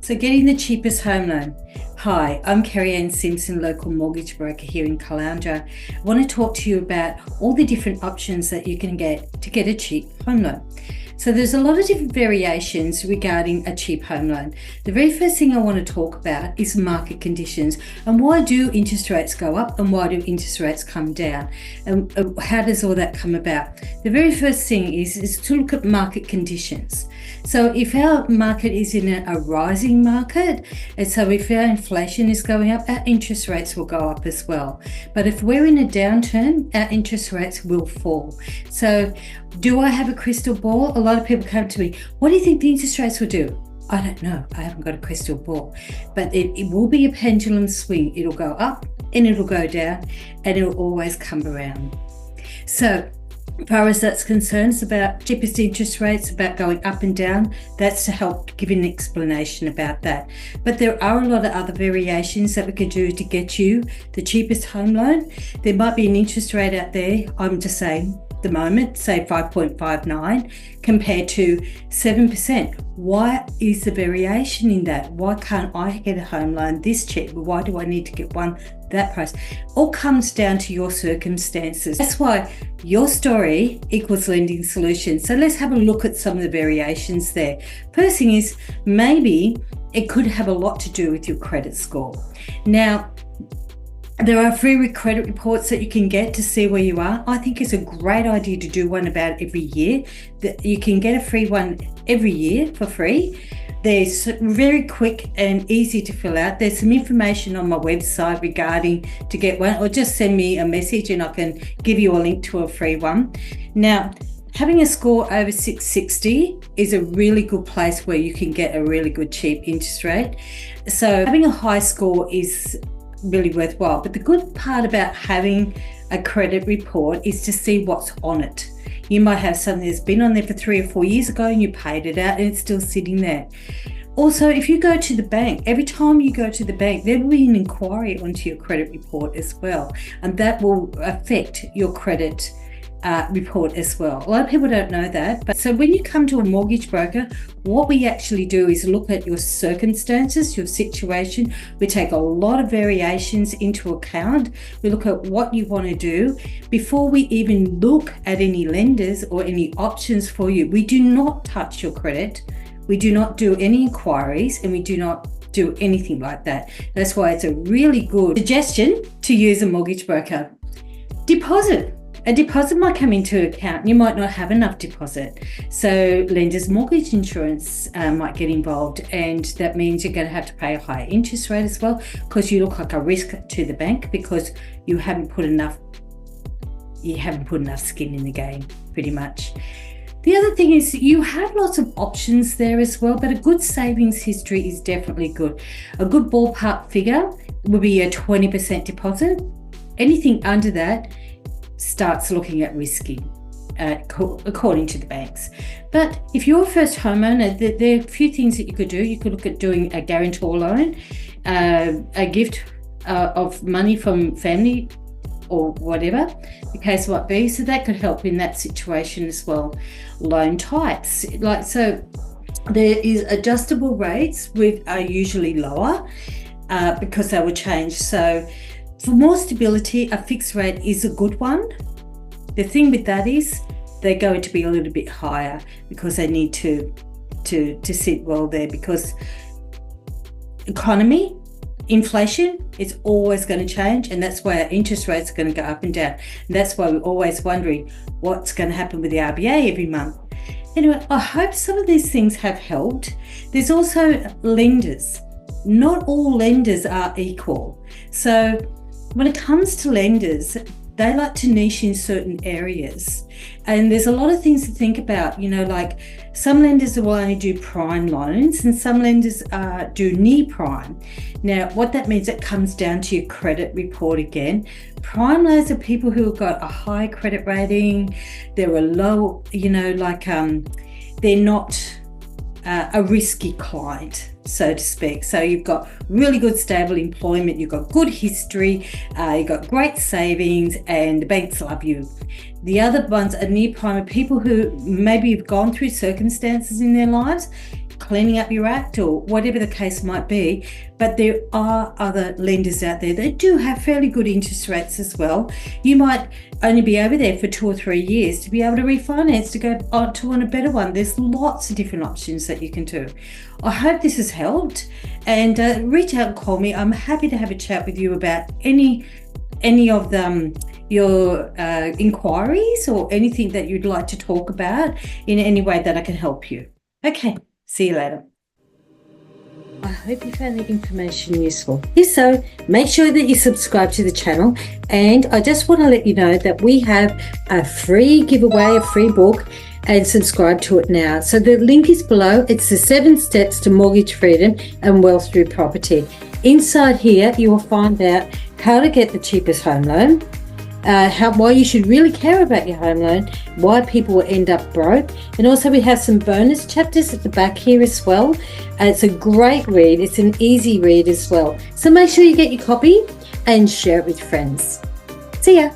So getting the cheapest home loan. Hi, I'm Kerry-Anne Simpson, local mortgage broker here in Caloundra. I want to talk to you about all the different options that you can get to get a cheap home loan. So there's a lot of different variations regarding a cheap home loan. The very first thing I want to talk about is market conditions and why do interest rates go up and why do interest rates come down, and how does all that come about? The very first thing is to look at market conditions. So if our market is in a rising market, and so if our inflation is going up, our interest rates will go up as well. But if we're in a downturn, our interest rates will fall. So do I have a crystal ball? A lot of people come to me, what do you think the interest rates will do? I don't know. I haven't got a crystal ball. But it will be a pendulum swing. It'll go up and it'll go down and it'll always come around. So as far as that's concerned, it's about cheapest interest rates, about going up and down. That's to help give an explanation about that. But there are a lot of other variations that we can do to get you the cheapest home loan. There might be an interest rate out there, I'm just saying, the moment, say 5.59 compared to 7%. Why is the variation in that? Why can't I get a home loan this cheap? Why do I need to get one that price? All comes down to your circumstances. That's why your story equals lending solutions. So let's have a look at some of the variations there. First thing is, maybe it could have a lot to do with your credit score. Now, there are free credit reports that you can get to see where you are. I think it's a great idea to do one about every year. That you can get a free one every year for free. They're very quick and easy to fill out. There's some information on my website regarding to get one, or just send me a message and I can give you a link to a free one. Now, having a score over 660 is a really good place where you can get a really good cheap interest rate. So having a high score is really worthwhile. But the good part about having a credit report is to see what's on it. You might have something that's been on there for 3 or 4 years ago and you paid it out and it's still sitting there. Also, if you go to the bank, every time you go to the bank, there will be an inquiry onto your credit report as well. And that will affect your credit report as well. A lot of people don't know that. But so when you come to a mortgage broker, what we actually do is look at your circumstances, your situation. We take a lot of variations into account. We look at what you want to do before we even look at any lenders or any options for you. We do not touch your credit. We do not do any inquiries and we do not do anything like that. That's why it's a really good suggestion to use a mortgage broker. Deposit. A deposit might come into account. You might not have enough deposit. So lender's mortgage insurance might get involved, and that means you're going to have to pay a higher interest rate as well because you look like a risk to the bank because you haven't put enough skin in the game, pretty much. The other thing is you have lots of options there as well, but a good savings history is definitely good. A good ballpark figure would be a 20% deposit. Anything under that starts looking at risky, according to the banks. But if you're a first homeowner, there are a few things that you could do. You could look at doing a guarantor loan, a gift of money from family or whatever the case might be. So that could help in that situation as well. Loan types, so there is adjustable rates are usually lower because they will change. So for more stability, a fixed rate is a good one. The thing with that is they're going to be a little bit higher because they need to sit well there, because economy, inflation is always going to change, and that's why our interest rates are going to go up and down. And that's why we're always wondering what's going to happen with the RBA every month. Anyway, I hope some of these things have helped. There's also lenders. Not all lenders are equal. So when it comes to lenders, they like to niche in certain areas. And there's a lot of things to think about, like some lenders will only do prime loans and some lenders do near prime. Now, what that means, it comes down to your credit report again. Prime loans are people who have got a high credit rating. They're a low, they're not a risky client, so to speak. So you've got really good stable employment, you've got good history, you've got great savings, and the banks love you. The other ones are near prime, people who maybe have gone through circumstances in their lives. cleaning up your act or whatever the case might be. But there are other lenders out there that do have fairly good interest rates as well. You might only be over there for 2 or 3 years to be able to refinance to go on to a better one. There's lots of different options that you can do. I hope this has helped, and reach out and call me. I'm happy to have a chat with you about any of them, your inquiries or anything that you'd like to talk about in any way that I can help you. Okay, see you later. I hope you found the information useful. If so, make sure that you subscribe to the channel. And I just want to let you know that we have a free giveaway, a free book, and subscribe to it now. So the link is below. It's the 7 steps to mortgage freedom and wealth through property. Inside here, you will find out how to get the cheapest home loan, why you should really care about your home loan, why people will end up broke, and also we have some bonus chapters at the back here as well. It's a great read. It's an easy read as well. So make sure you get your copy and share it with friends. See ya.